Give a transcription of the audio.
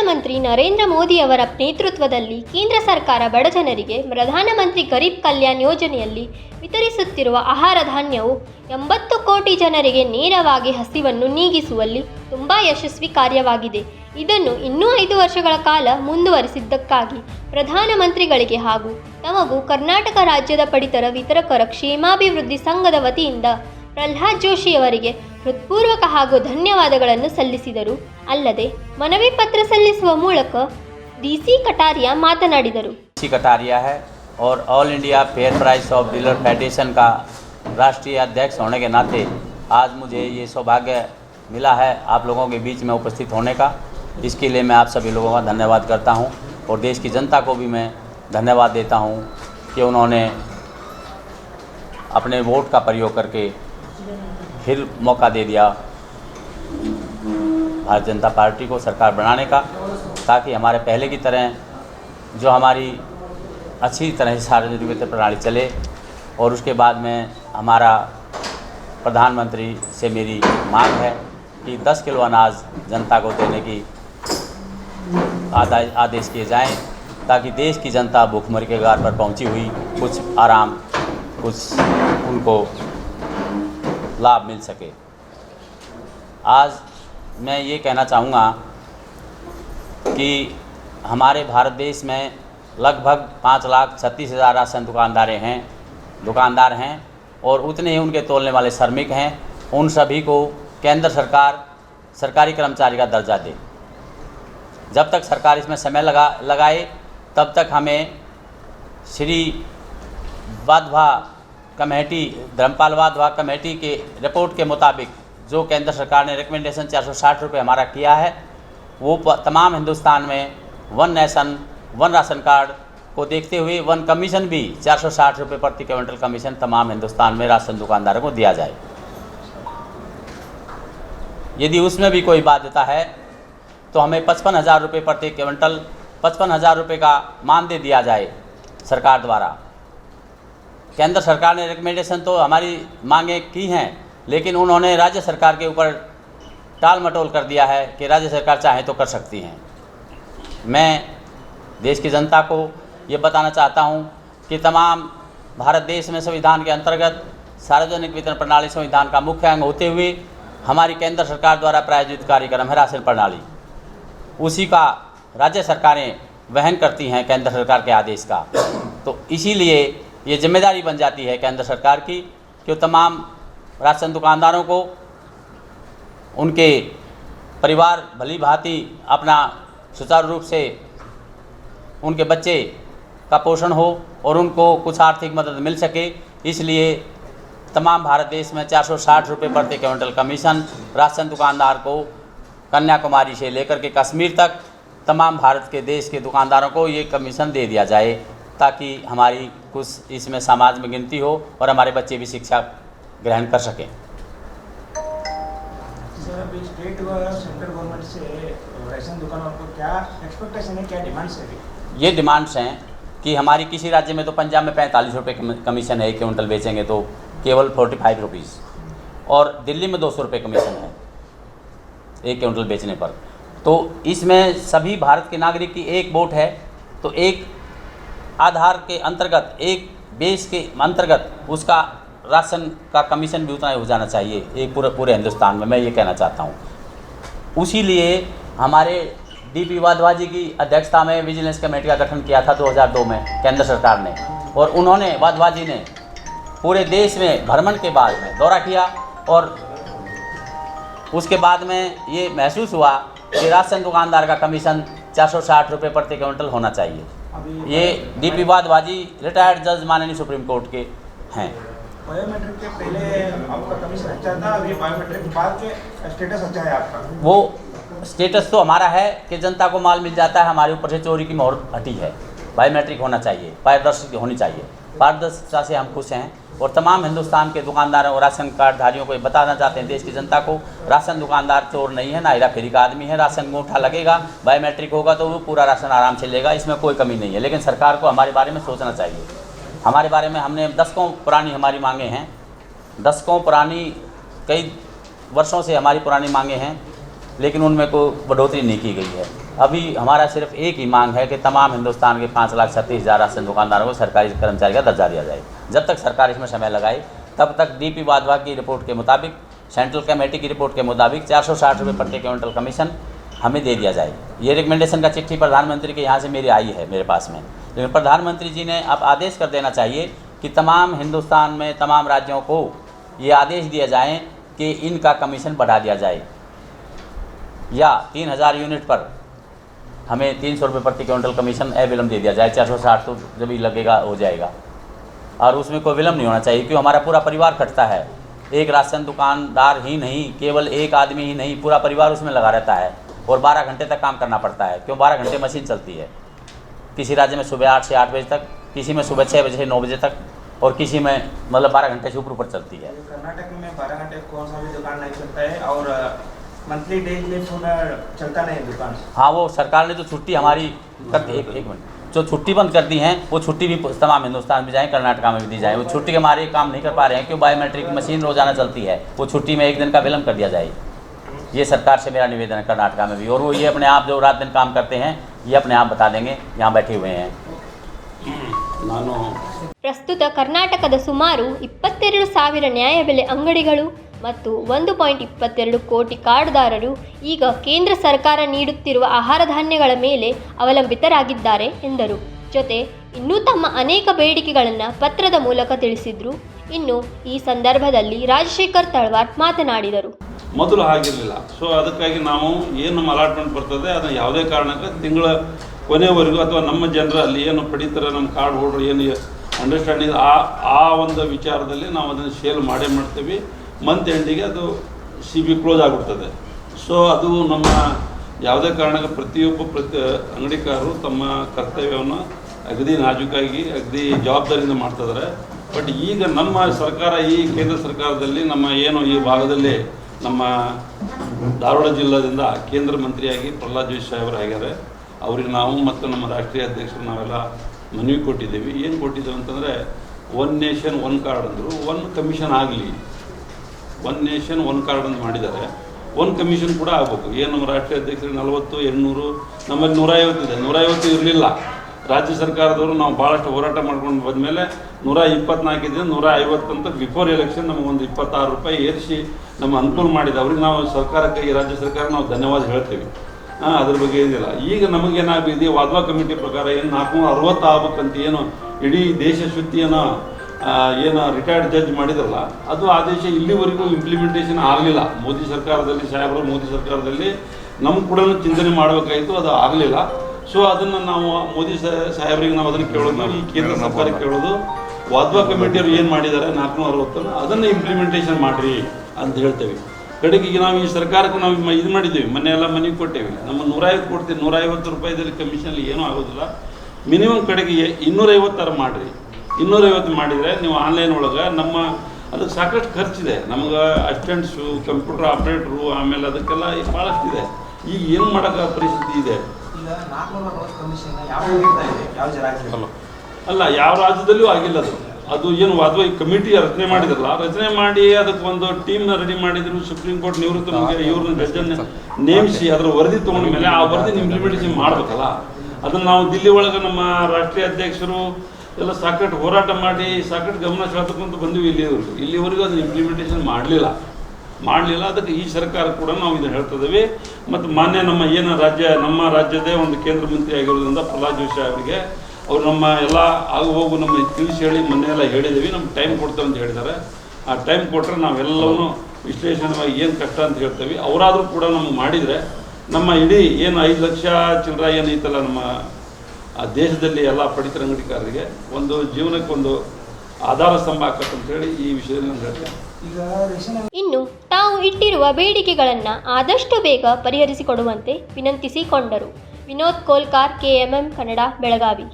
ಪ್ರಧಾನಮಂತ್ರಿ ನರೇಂದ್ರ ಮೋದಿಯವರ ನೇತೃತ್ವದಲ್ಲಿ ಕೇಂದ್ರ ಸರ್ಕಾರ ಬಡಜನರಿಗೆ ಪ್ರಧಾನಮಂತ್ರಿ ಗರೀಬ್ ಕಲ್ಯಾಣ್ ಯೋಜನೆಯಲ್ಲಿ ವಿತರಿಸುತ್ತಿರುವ ಆಹಾರ ಧಾನ್ಯವು 80 ಕೋಟಿ ಜನರಿಗೆ ನೇರವಾಗಿ ಹಸಿವನ್ನು ನೀಗಿಸುವಲ್ಲಿ ತುಂಬ ಯಶಸ್ವಿ ಕಾರ್ಯವಾಗಿದೆ. ಇದನ್ನು ಇನ್ನೂ 5 ವರ್ಷಗಳ ಕಾಲ ಮುಂದುವರಿಸಿದ್ದಕ್ಕಾಗಿ ಪ್ರಧಾನಮಂತ್ರಿಗಳಿಗೆ ಹಾಗೂ ತಮಗೂ ಕರ್ನಾಟಕ ರಾಜ್ಯದ ಪಡಿತರ ವಿತರಕರ ಕ್ಷೇಮಾಭಿವೃದ್ಧಿ ಸಂಘದ ವತಿಯಿಂದ ಪ್ರಹ್ಲಾದ್ ಜೋಶಿಯವರಿಗೆ ಹೃತ್ಪೂರ್ವಕ ಹಾಗೂ ಧನ್ಯವಾದಗಳನ್ನು ಸಲ್ಲಿಸಿದರು. ಅಲ್ಲದೆ ಮನವಿ ಪತ್ರ ಸಲ್ಲಿಸುವ ಮೂಲಕ ಡಿಸಿ कटारिया ಮಾತನಾಡಿದರು. डी.सी. कटारिया है और all India fair price of dealer federation का राष्ट्रीय अध्यक्ष होने के नाते आज मुझे ये सौभाग्य मिला है आप लोगों के बीच में उपस्थित होने का। इसके लिए मैं आप सभी लोगों का धन्यवाद करता हूँ और देश की जनता को भी मैं धन्यवाद देता हूँ कि उन्होंने अपने वोट का प्रयोग करके फिर मौका दे दिया भारतीय जनता पार्टी को सरकार बनाने का, ताकि हमारे पहले की तरह जो हमारी अच्छी तरह से सार्वजनिक वितरण प्रणाली चले। और उसके बाद में हमारा प्रधानमंत्री से मेरी मांग है कि 10 किलो अनाज जनता को देने की आदेश किए जाएं, ताकि देश की जनता भूखमरी के गार पर पहुंची हुई कुछ आराम, कुछ उनको लाभ मिल सके। आज मैं ये कहना चाहूँगा कि हमारे भारत देश में लगभग 5,36,000 राशन दुकानदार हैं और उतने ही उनके तोलने वाले श्रमिक हैं। उन सभी को केंद्र सरकार सरकारी कर्मचारी का दर्जा दे। जब तक सरकार इसमें समय लगाए तब तक हमें श्री वाधवा कमेटी धर्मपाल वाधवा कमेटी के रिपोर्ट के मुताबिक जो केंद्र सरकार ने रिकमेंडेशन 460 रुपये हमारा किया है, वो तमाम हिंदुस्तान में one nation one ration card को देखते हुए वन कमीशन भी 460 रुपये प्रति क्विंटल कमीशन तमाम हिंदुस्तान में राशन दुकानदारों को दिया जाए। यदि उसमें भी कोई बाध्यता है तो हमें 55,000 रुपये प्रति क्विंटल 55,000 रुपये का मानदेय दिया जाए सरकार द्वारा। केंद्र सरकार ने रिकमेंडेशन तो हमारी मांगें की हैं, लेकिन उन्होंने राज्य सरकार के ऊपर टाल मटोल कर दिया है कि राज्य सरकार चाहे तो कर सकती हैं। मैं देश की जनता को ये बताना चाहता हूँ कि तमाम भारत देश में संविधान के अंतर्गत सार्वजनिक वितरण प्रणाली संविधान का मुख्य अंग होते हुए हमारी केंद्र सरकार द्वारा प्रायोजित कार्यक्रम है राशन प्रणाली, उसी का राज्य सरकारें वहन करती हैं केंद्र सरकार के आदेश का। तो इसीलिए ये जिम्मेदारी बन जाती है केंद्र सरकार की कि तमाम राशन दुकानदारों को उनके परिवार भली भांति अपना सुचारू रूप से उनके बच्चे का पोषण हो और उनको कुछ आर्थिक मदद मिल सके। इसलिए तमाम भारत देश में 460 रुपये प्रति क्विंटल कमीशन राशन दुकानदार को कन्याकुमारी से लेकर के कश्मीर तक तमाम भारत के देश के दुकानदारों को ये कमीशन दे दिया जाए, ताकि हमारी कुछ इसमें समाज में गिनती हो और हमारे बच्चे भी शिक्षा ग्रहण कर सकें। सर, अभी स्टेट व सेंट्रल गवर्नमेंट से राशन दुकानों को क्या एक्सपेक्टेशन है, क्या डिमांड्स है? ये डिमांड्स हैं कि हमारी किसी राज्य में तो पंजाब में 45 रुपये कमीशन है, 1 क्विंटल बेचेंगे तो केवल 45 रुपीज़, और दिल्ली में 200 रुपये कमीशन है 1 क्विंटल बेचने पर। तो इसमें सभी भारत के नागरिक की एक वोट है, तो एक आधार के अंतर्गत एक बेस के अंतर्गत उसका राशन का कमीशन भी उतना ही हो जाना चाहिए एक पूरे हिंदुस्तान में। मैं ये कहना चाहता हूँ। उसी लिए हमारे डी.पी. वाधवा जी की अध्यक्षता में विजिलेंस कमेटी का गठन किया था 2002 में केंद्र सरकार ने, और उन्होंने वाधवा जी ने पूरे देश में भ्रमण के बाद में दौरा किया और उसके बाद में ये महसूस हुआ कि राशन दुकानदार का कमीशन 460 रुपये प्रति क्विंटल होना चाहिए। ये डी.पी. वाधवा जी रिटायर्ड जज माननीय सुप्रीम कोर्ट के हैं। बायोमेट्रिक के पहले आपका कमीशन अच्छा था, अभी बायोमेट्रिक के बाद के स्टेटस अच्छा है आपका? वो स्टेटस तो हमारा है कि जनता को माल मिल जाता है, हमारे ऊपर से चोरी की मोहर हटी है। बायोमेट्रिक होना चाहिए, पारदर्शी होनी चाहिए, पारदर्शिता से हम खुश हैं। और तमाम हिंदुस्तान के दुकानदारों और राशन कार्डधारियों को बताना चाहते हैं देश की जनता को, राशन दुकानदार चोर नहीं है, ना हेरा फेरी का आदमी है। राशन अंगूठा लगेगा, बायोमेट्रिक होगा तो वो पूरा राशन आराम से लेगा, इसमें कोई कमी नहीं है। लेकिन सरकार को हमारे बारे में सोचना चाहिए। हमारे बारे में हमने दशकों पुरानी हमारी मांगे हैं, दशकों पुरानी कई वर्षों से हमारी पुरानी मांगे हैं, लेकिन उनमें कोई बढ़ोतरी नहीं की गई है। अभी हमारा सिर्फ एक ही मांग है कि तमाम हिंदुस्तान के 5,36,000 राशन दुकानदारों को सरकारी कर्मचारी का दर्जा दिया जाए। जब तक सरकार इसमें समय लगाए तब तक डीपी वाधवा की रिपोर्ट के मुताबिक, सेंट्रल कमेटी की रिपोर्ट के मुताबिक 460 रुपये प्रति क्विंटल कमीशन हमें दे दिया जाए। ये रिकमेंडेशन का चिट्ठी प्रधानमंत्री के यहाँ से मेरी आई है मेरे पास में, लेकिन प्रधानमंत्री जी ने अब आदेश कर देना चाहिए कि तमाम हिंदुस्तान में तमाम राज्यों को ये आदेश दिए जाएँ कि इनका कमीशन बढ़ा दिया जाए, या 3,000 यूनिट पर हमें 300 रुपये प्रति क्विंटल कमीशन अविलंब दे दिया जाए। 460 तो जब ही लगेगा हो जाएगा, और उसमें कोई विलम्ब नहीं होना चाहिए, क्योंकि हमारा पूरा परिवार खटता है। एक राशन दुकानदार ही नहीं, केवल एक आदमी ही नहीं, पूरा परिवार उसमें लगा रहता है और 12 घंटे तक काम करना पड़ता है। क्यों 12 घंटे मशीन चलती है। किसी राज्य में सुबह 8 से 8 बजे तक, किसी में सुबह 6 बजे से 9 बजे तक, और किसी में मतलब 12 घंटे से ऊपर चलती है। कर्नाटक में 12 घंटे कौन सा भी दुकान नहीं चलता है, और मंथली डेली चलता नहीं दुकान। हाँ, वो सरकार ने जो छुट्टी हमारी एक मिनट, जो छुट्टी बंद कर दी हैं, वो छुट्टी भी तमाम हिंदुस्तान में जाए, कर्नाटका में भी दी जाए। वो छुट्टी के हमारे काम नहीं कर पा रहे हैं, क्यों बायोमेट्रिक मशीन रोजाना चलती है, वो छुट्टी में 1 दिन का विलम्ब कर दिया जाए। ये सरकार से मेरा निवेदन है कर्नाटका में भी। और वो ये अपने आप जो रात दिन काम करते हैं, ये अपने आप बता देंगे, यहाँ बैठे हुए हैं। ಪ್ರಸ್ತುತ ಕರ್ನಾಟಕದ ಸುಮಾರು 22,000 ನ್ಯಾಯಬೆಲೆ ಅಂಗಡಿಗಳು ಮತ್ತು 1.22 ಕೋಟಿ ಕಾರ್ಡ್ದಾರರು ಈಗ ಕೇಂದ್ರ ಸರ್ಕಾರ ನೀಡುತ್ತಿರುವ ಆಹಾರ ಧಾನ್ಯಗಳ ಮೇಲೆ ಅವಲಂಬಿತರಾಗಿದ್ದಾರೆ ಎಂದರು. ಜೊತೆ ಇನ್ನೂ ತಮ್ಮ ಅನೇಕ ಬೇಡಿಕೆಗಳನ್ನು ಪತ್ರದ ಮೂಲಕ ತಿಳಿಸಿದ್ರು. ಇನ್ನು ಈ ಸಂದರ್ಭದಲ್ಲಿ ರಾಜಶೇಖರ್ ತಳವಾರ್ ಮಾತನಾಡಿದರು. ಮೊದಲು ಆಗಿರಲಿಲ್ಲ. ಸೊ ಅದಕ್ಕಾಗಿ ನಾವು ಏನು ನಮ್ಮ ಅಲಾಟ್ಮೆಂಟ್ ಬರ್ತದೆ ಅದನ್ನು ಯಾವುದೇ ಕಾರಣಕ್ಕೆ ತಿಂಗಳ ಕೊನೆವರೆಗೂ ಅಥವಾ ನಮ್ಮ ಜನರಲ್ಲಿ ಏನು ಪಡಿತಾರೆ, ನಮ್ಮ ಕಾರ್ಡ್ ಹೋಲ್ಡರ್ ಏನು ಅಂಡರ್ಸ್ಟ್ಯಾಂಡಿಂಗ್ ಆ ಒಂದು ವಿಚಾರದಲ್ಲಿ ನಾವು ಅದನ್ನು ಸೇಲ್ ಮಾಡೇ ಮಾಡ್ತೀವಿ. ಮಂತ್ ಎಂಡಿಗೆ ಅದು CB ಕ್ಲೋಸ್ ಆಗಿಬಿಡ್ತದೆ. ಸೊ ಅದು ನಮ್ಮ ಯಾವುದೇ ಕಾರಣಕ್ಕೆ ಪ್ರತಿಯೊಬ್ಬ ಅಂಗಡಿಕಾರರು ತಮ್ಮ ಕರ್ತವ್ಯವನ್ನು ಅಗದಿ ನಾಜೂಕಾಗಿ ಅಗದಿ ಜವಾಬ್ದಾರಿಯಿಂದ ಮಾಡ್ತಿದ್ದಾರೆ. ಬಟ್ ಈಗ ನಮ್ಮ ಸರ್ಕಾರ, ಈ ಕೇಂದ್ರ ಸರ್ಕಾರದಲ್ಲಿ ನಮ್ಮ ಏನು ಈ ಭಾಗದಲ್ಲಿ ನಮ್ಮ ಧಾರವಾಡ ಜಿಲ್ಲಾದಿಂದ ಕೇಂದ್ರ ಮಂತ್ರಿಯಾಗಿ ಪ್ರಹ್ಲಾದ್ ಜೋಶಿ ಸಾಹೇಬರು ಆಗ್ಯಾರೆ. ಅವ್ರಿಗೆ ನಾವು ಮತ್ತು ನಮ್ಮ ರಾಷ್ಟ್ರೀಯ ಅಧ್ಯಕ್ಷರು ನಾವೆಲ್ಲ ಮನವಿ ಕೊಟ್ಟಿದ್ದೀವಿ. ಏನು ಕೊಟ್ಟಿದ್ದೇವೆ ಅಂತಂದರೆ, 1 ನೇಷನ್ 1 ಕಾರ್ಡ್ ಅಂದರು, 1 ಕಮಿಷನ್ ಆಗಲಿ. 1 ನೇಷನ್ 1 ಕಾರ್ಡ್ ಅಂತ ಮಾಡಿದ್ದಾರೆ, 1 ಕಮಿಷನ್ ಕೂಡ ಆಗಬೇಕು. ಏನು ನಮ್ಮ ರಾಷ್ಟ್ರೀಯ ಅಧ್ಯಕ್ಷರು 40, 800, ನಮ್ಮಲ್ಲಿ 150 ಇದೆ. 150 ಇರಲಿಲ್ಲ. ರಾಜ್ಯ ಸರ್ಕಾರದವರು ನಾವು ಭಾಳಷ್ಟು ಹೋರಾಟ ಮಾಡ್ಕೊಂಡು ಬಂದಮೇಲೆ 124 ಇದೆ, 150 ಅಂತ ಬಿಫೋರ್ ಎಲೆಕ್ಷನ್ ನಮಗೊಂದು 26 ರೂಪಾಯಿ ಏರಿಸಿ ನಮ್ಮ ಅನುಕೂಲ ಮಾಡಿದೆ. ಅವ್ರಿಗೆ ನಾವು ಸರ್ಕಾರಕ್ಕೆ, ಈ ರಾಜ್ಯ ಸರ್ಕಾರ ನಾವು ಧನ್ಯವಾದ ಹೇಳ್ತೀವಿ. ಅದ್ರ ಬಗ್ಗೆ ಏನಿಲ್ಲ. ಈಗ ನಮಗೇನಾಗಿದೆ, ವಾದ್ವಾ ಕಮಿಟಿ ಪ್ರಕಾರ ಏನು 460 ಆಗ್ಬೇಕಂತ ಏನು ಇಡೀ ದೇಶ ಶುದ್ಧಿಯನ್ನು ಏನು ರಿಟೈರ್ಡ್ ಜಡ್ಜ್ ಮಾಡಿದ್ರಲ್ಲ, ಅದು ಆದೇಶ ಇಲ್ಲಿವರೆಗೂ ಇಂಪ್ಲಿಮೆಂಟೇಷನ್ ಆಗಲಿಲ್ಲ. ಮೋದಿ ಸರ್ಕಾರದಲ್ಲಿ, ಸಾಹೇಬರು ಮೋದಿ ಸರ್ಕಾರದಲ್ಲಿ ನಮ್ಗೆ ಕೂಡ ಚಿಂತನೆ ಮಾಡಬೇಕಾಯಿತು, ಅದು ಆಗಲಿಲ್ಲ. ಸೊ ಅದನ್ನು ನಾವು ಮೋದಿ ಸಾಹೇಬರಿಗೆ ನಾವು ಅದನ್ನು ಕೇಳೋದು, ನಾವು ಈ ಕೇಂದ್ರ ಸರ್ಕಾರಕ್ಕೆ ಕೇಳೋದು, ವಾದ್ವಾ ಕಮಿಟಿಯವರು ಏನು ಮಾಡಿದ್ದಾರೆ 460 ಅದನ್ನು ಇಂಪ್ಲಿಮೆಂಟೇಷನ್ ಮಾಡಿರಿ ಅಂತ ಹೇಳ್ತೇವೆ. ಕಡೆಗೆ ನಾವು ಈ ಸರ್ಕಾರಕ್ಕೆ ನಾವು ಇದು ಮಾಡಿದ್ದೀವಿ, ಮೊನ್ನೆ ಎಲ್ಲ ಮನೆಗೆ ಕೊಟ್ಟೇವಿ. ನಮ್ಮ 150 ಕೊಡ್ತೀವಿ, 150 ರೂಪಾಯಿದಲ್ಲಿ ಕಮಿಷನಲ್ಲಿ ಏನೂ ಆಗೋದಿಲ್ಲ. ಮಿನಿಮಮ್ ಕಡೆಗೆ 250 ಮಾಡಿರಿ. 250 ಮಾಡಿದರೆ ನೀವು ಆನ್ಲೈನ್ ಒಳಗೆ ನಮ್ಮ ಅದಕ್ಕೆ ಸಾಕಷ್ಟು ಖರ್ಚಿದೆ. ನಮ್ಗೆ ಅಸಿಸ್ಟೆಂಟ್ಸು, ಕಂಪ್ಯೂಟರ್ ಆಪ್ರೇಟ್ರು, ಆಮೇಲೆ ಅದಕ್ಕೆಲ್ಲ ಭಾಳಷ್ಟಿದೆ. ಈಗ ಏನು ಮಾಡೋಕ್ಕೆ ಪರಿಸ್ಥಿತಿ ಇದೆ. ಅಲ್ಲ, ಯಾವ ರಾಜ್ಯದಲ್ಲಿಯೂ ಆಗಿಲ್ಲ ಅದು. ಅದು ಏನು ವಾದ್ವಾ ಈ ಕಮಿಟಿ ರಚನೆ ಮಾಡಿದ್ರಲ್ಲ, ರಚನೆ ಮಾಡಿ ಅದಕ್ಕೆ ಒಂದು ಟೀಮ್ನ ರೆಡಿ ಮಾಡಿದ್ರು. ಸುಪ್ರೀಂ ಕೋರ್ಟ್ ನಿವೃತ್ತ ಇವ್ರನ್ನ ಜಡ್ಜನ್ನು ನೇಮಿಸಿ ಅದರ ವರದಿ ತೊಗೊಂಡ ಮೇಲೆ ಆ ವರದಿನ ಇಂಪ್ಲಿಮೆಂಟೇಷನ್ ಮಾಡಬೇಕಲ್ಲ. ಅದನ್ನು ನಾವು ದಿಲ್ಲಿ ಒಳಗೆ ನಮ್ಮ ರಾಷ್ಟ್ರೀಯ ಅಧ್ಯಕ್ಷರು ಎಲ್ಲ ಸಾಕಷ್ಟು ಹೋರಾಟ ಮಾಡಿ ಸಾಕಷ್ಟು ಗಮನ ಸೆಳೆದುಕೊಂತ ಬಂದಿವಿ ಇಲ್ಲಿವರೆಗೂ ಅದನ್ನು ಇಂಪ್ಲಿಮೆಂಟೇಷನ್ ಮಾಡಲಿಲ್ಲ. ಅದಕ್ಕೆ ಈ ಸರ್ಕಾರ ಕೂಡ ನಾವು ಇದನ್ನು ಹೇಳ್ತಿದ್ದೀವಿ. ಮತ್ತು ಮಾನ್ಯ ನಮ್ಮ ಏನು ನಮ್ಮ ರಾಜ್ಯದೇ ಒಂದು ಕೇಂದ್ರ ಮಂತ್ರಿ ಆಗಿರೋದ್ರಿಂದ ಪ್ರಹ್ಲಾದ್ ಜೋಶಿ ಅವರಿಗೆ ಅವ್ರು ನಮ್ಮ ಎಲ್ಲ ಆಗು ಹೋಗು ನಮ್ಮ ತಿಳಿಸಿ ಹೇಳಿ ಮೊನ್ನೆ ಎಲ್ಲ ಹೇಳಿದ್ದೀವಿ. ನಮ್ಗೆ ಟೈಮ್ ಕೊಡ್ತೇವೆ ಅಂತ ಹೇಳಿದ್ದಾರೆ. ಆ ಟೈಮ್ ಕೊಟ್ಟರೆ ನಾವೆಲ್ಲವೂ ವಿಶ್ಲೇಷಣವಾಗಿ ಏನು ಕಷ್ಟ ಅಂತ ಹೇಳ್ತೇವೆ. ಅವರಾದರೂ ಕೂಡ ನಮಗೆ ಮಾಡಿದರೆ ನಮ್ಮ ಇಡೀ ಏನು 5 ಲಕ್ಷ ಚಿಲ್ಲರ ಏನೈತಲ್ಲ ನಮ್ಮ ದೇಶದಲ್ಲಿ ಎಲ್ಲ ಪಡಿತರ ಅಂಗಡಿಕಾರರಿಗೆ ಒಂದು ಜೀವನಕ್ಕೆ ಒಂದು ಆಧಾರ ಸ್ತಂಭ ಆಕತ್ತಂತೇಳಿ ಈ ವಿಷಯದಲ್ಲಿ ನಾನು ಹೇಳ್ತೇನೆ. ಇನ್ನು ತಾವು ಇಟ್ಟಿರುವ ಬೇಡಿಕೆಗಳನ್ನು ಆದಷ್ಟು ಬೇಗ ಪರಿಹರಿಸಿಕೊಡುವಂತೆ ವಿನಂತಿಸಿಕೊಂಡರು. ವಿನೋದ್ ಕೋಲ್ಕಾರ್, KMM ಕನ್ನಡ, ಬೆಳಗಾವಿ.